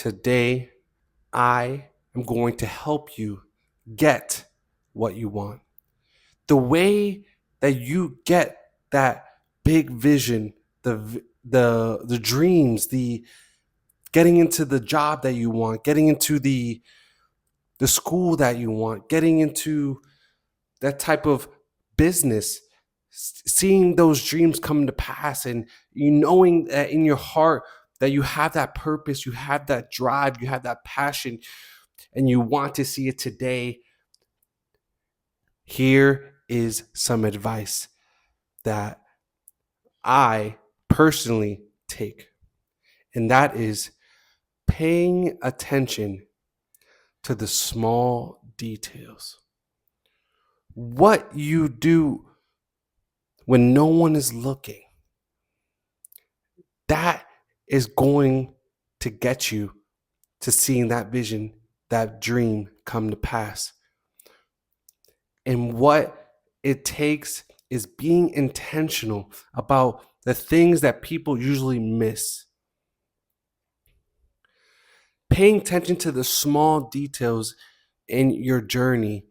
Today, I am going to help you get what you want. The way that you get that big vision, the dreams, the getting into the job that you want, getting into the school that you want, getting into that type of business, seeing those dreams come to pass, and you knowing that in your heart that you have that purpose, you have that drive, you have that passion, and you want to see it today. Here is some advice that I personally take, and that is paying attention to the small details. What you do when no one is looking, that is going to get you to seeing that vision, that dream come to pass. And what it takes is being intentional about the things that people usually miss. Paying attention to the small details in your journey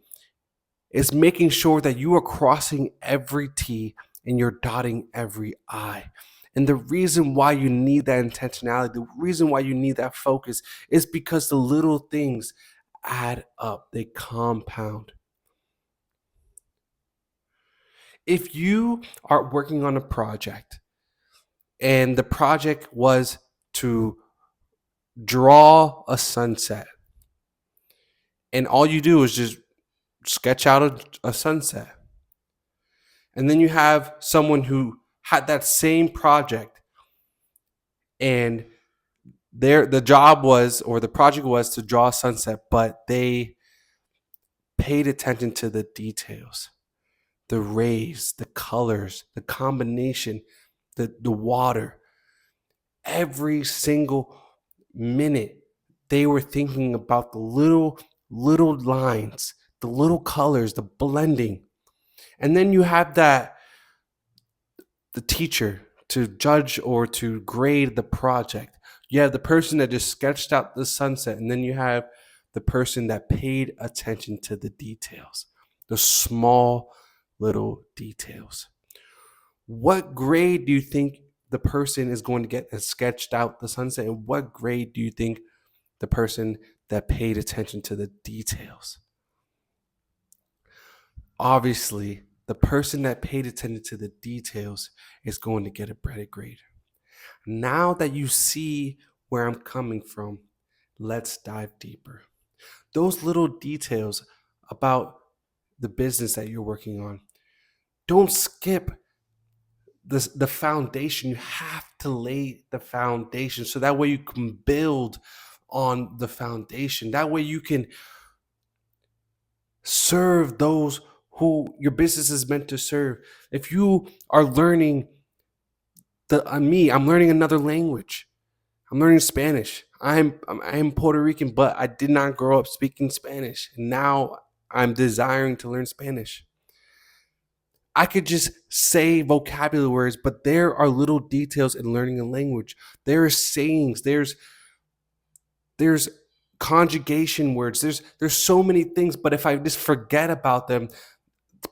is making sure that you are crossing every T and you're dotting every I. And the reason why you need that intentionality, the reason why you need that focus is because the little things add up, they compound. If you are working on a project and the project was to draw a sunset, and all you do is just sketch out a sunset, and then you have someone who had that same project and the job was, or the project was, to draw a sunset, but they paid attention to the details, the rays, the colors, the combination, the water. Every single minute they were thinking about the little lines, the little colors, the blending. And then you have the teacher to judge or to grade the project. You have the person that just sketched out the sunset, and then you have the person that paid attention to the details, the small little details. What grade do you think the person is going to get that sketched out the sunset? And what grade do you think the person that paid attention to the details? Obviously, the person that paid attention to the details is going to get a better grade. Now that you see where I'm coming from, let's dive deeper. Those little details about the business that you're working on, don't skip the foundation. You have to lay the foundation so that way you can build on the foundation. That way you can serve those who your business is meant to serve. If you are learning I'm learning another language. I'm learning Spanish. I'm Puerto Rican, but I did not grow up speaking Spanish. Now I'm desiring to learn Spanish. I could just say vocabulary words, but there are little details in learning a language. There are sayings. There's conjugation words. There's so many things, but if I just forget about them,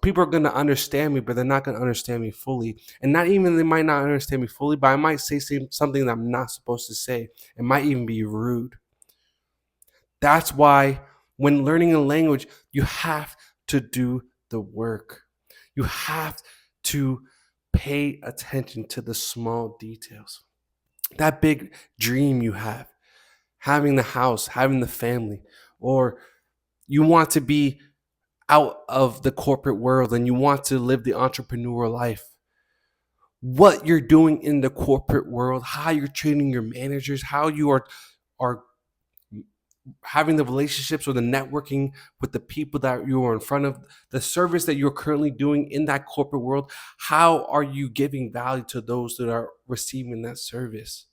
people are going to understand me, but they're not going to understand me fully. And not even they might not understand me fully, but I might say something that I'm not supposed to say. It might even be rude. That's why when learning a language, you have to do the work. You have to pay attention to the small details. That big dream you have, having the house, having the family, or you want to be out of the corporate world and you want to live the entrepreneurial life. What you're doing in the corporate world, how you're treating your managers, how you are having the relationships or the networking with the people that you are in front of, the service that you're currently doing in that corporate world, how are you giving value to those that are receiving that service?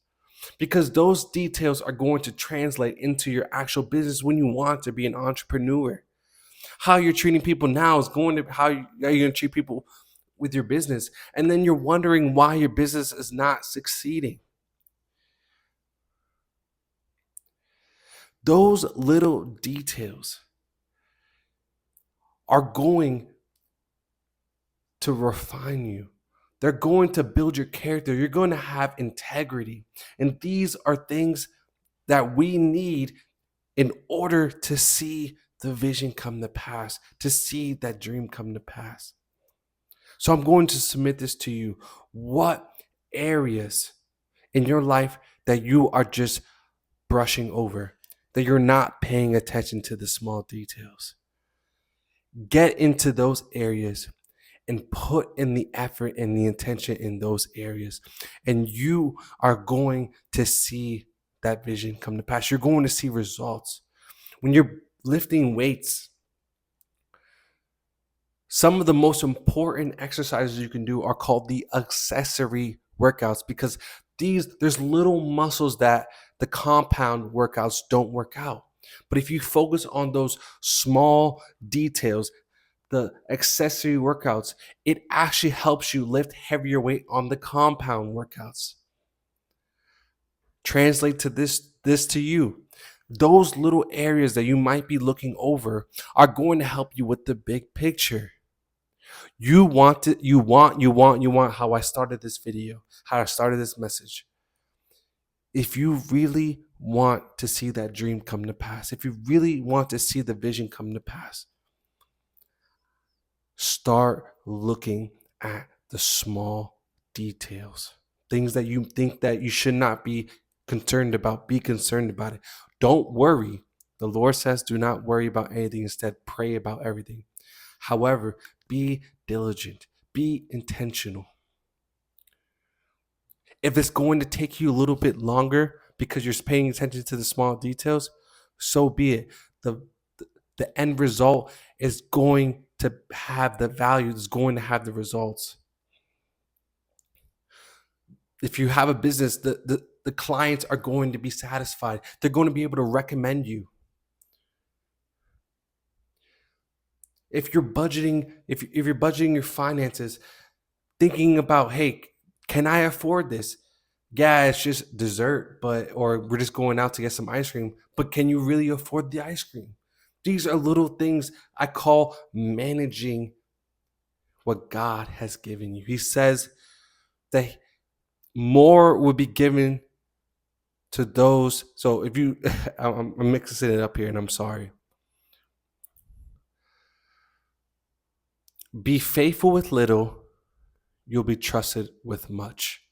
Because those details are going to translate into your actual business when you want to be an entrepreneur. How you're treating people now is going to how you're going to treat people with your business. And then you're wondering why your business is not succeeding. Those little details are going to refine you. They're going to build your character. You're going to have integrity. And these are things that we need in order to see the vision come to pass, to see that dream come to pass. So I'm going to submit this to you. What areas in your life that you are just brushing over, that you're not paying attention to the small details? Get into those areas and put in the effort and the intention in those areas. And you are going to see that vision come to pass. You're going to see results. When you're lifting weights, some of the most important exercises you can do are called the accessory workouts, because there's little muscles that the compound workouts don't work out. But if you focus on those small details, the accessory workouts, it actually helps you lift heavier weight on the compound workouts. Translate to this to you. Those little areas that you might be looking over are going to help you with the big picture. You want to, you want how I started this video, how I started this message. If you really want to see that dream come to pass, if you really want to see the vision come to pass, start looking at the small details. Things that you think that you should not be concerned about, be concerned about it. Don't worry. The Lord says, do not worry about anything. Instead, pray about everything. However, be diligent, be intentional. If it's going to take you a little bit longer because you're paying attention to the small details, so be it. The end result is going to have the value, is going to have the results. If you have a business, the clients are going to be satisfied. They're going to be able to recommend you. If you're budgeting, if you're budgeting your finances, thinking about, hey, can I afford this? Yeah, it's just dessert, or we're just going out to get some ice cream, but can you really afford the ice cream? These are little things I call managing what God has given you. He says that more will be given to those. So if you, I'm mixing it up here and I'm sorry. Be faithful with little, you'll be trusted with much.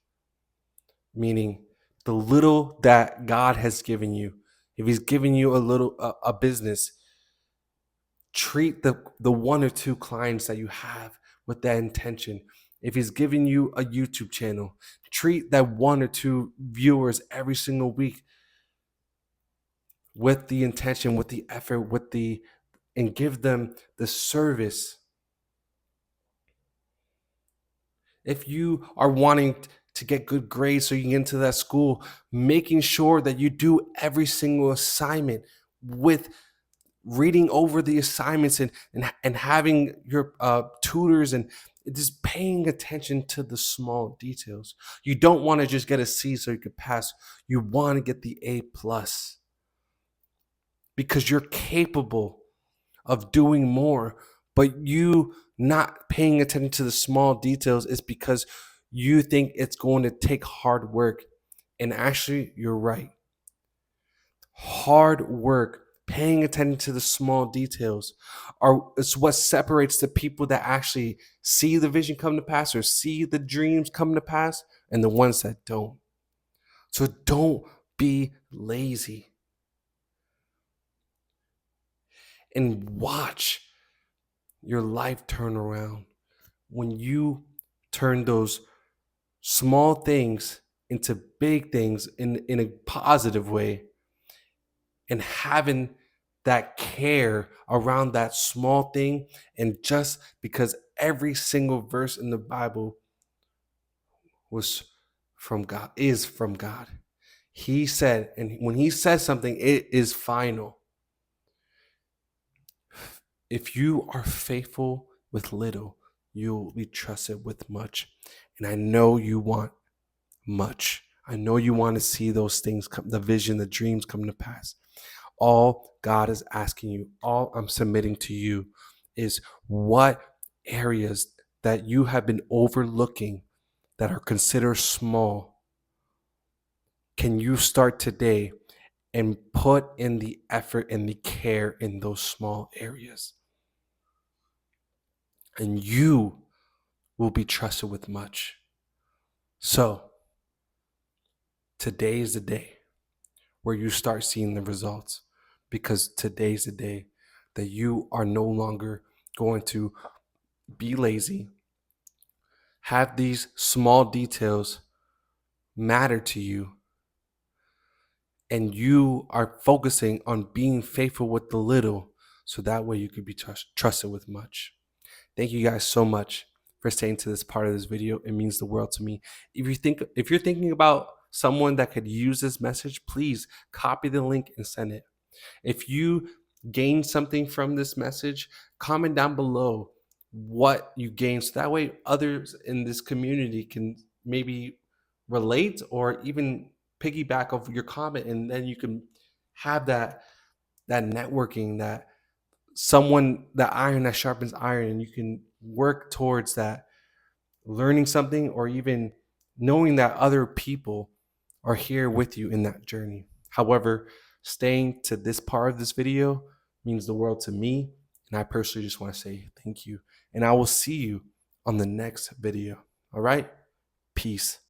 Meaning the little that God has given you, if he's given you a business, treat the one or two clients that you have with that intention. If he's giving you a YouTube channel, treat that one or two viewers every single week with the intention, with the effort, and give them the service. If you are wanting to get good grades so you can get into that school, making sure that you do every single assignment with reading over the assignments and having your tutors and just paying attention to the small details. You don't want to just get a C so you could pass. You want to get the A plus because you're capable of doing more, but you not paying attention to the small details is because you think it's going to take hard work. And actually, you're right. Hard work, paying attention to the small details, is what separates the people that actually see the vision come to pass or see the dreams come to pass and the ones that don't. So don't be lazy and watch your life turn around when you turn those small things into big things in a positive way, and having that care around that small thing. And just because every single verse in the Bible was from God, is from God. He said, and when he says something, it is final. If you are faithful with little, you'll be trusted with much. And I know you want much. I know you want to see those things come, the vision, the dreams come to pass. All God is asking you, all I'm submitting to you is what areas that you have been overlooking that are considered small can you start today and put in the effort and the care in those small areas? And you will be trusted with much. So today is the day where you start seeing the results, because today's the day that you are no longer going to be lazy, have these small details matter to you, and you are focusing on being faithful with the little, so that way you could be trusted with much. Thank you guys so much for staying to this part of this video. It means the world to me. If you're thinking about someone that could use this message, please copy the link and send it. If you gain something from this message, comment down below what you gained, so that way others in this community can maybe relate or even piggyback off your comment, and then you can have that networking, that someone, that iron that sharpens iron, and you can work towards that, learning something, or even knowing that other people are here with you in that journey. However, staying to this part of this video means the world to me, and I personally just want to say thank you, and I will see you on the next video. All right, peace.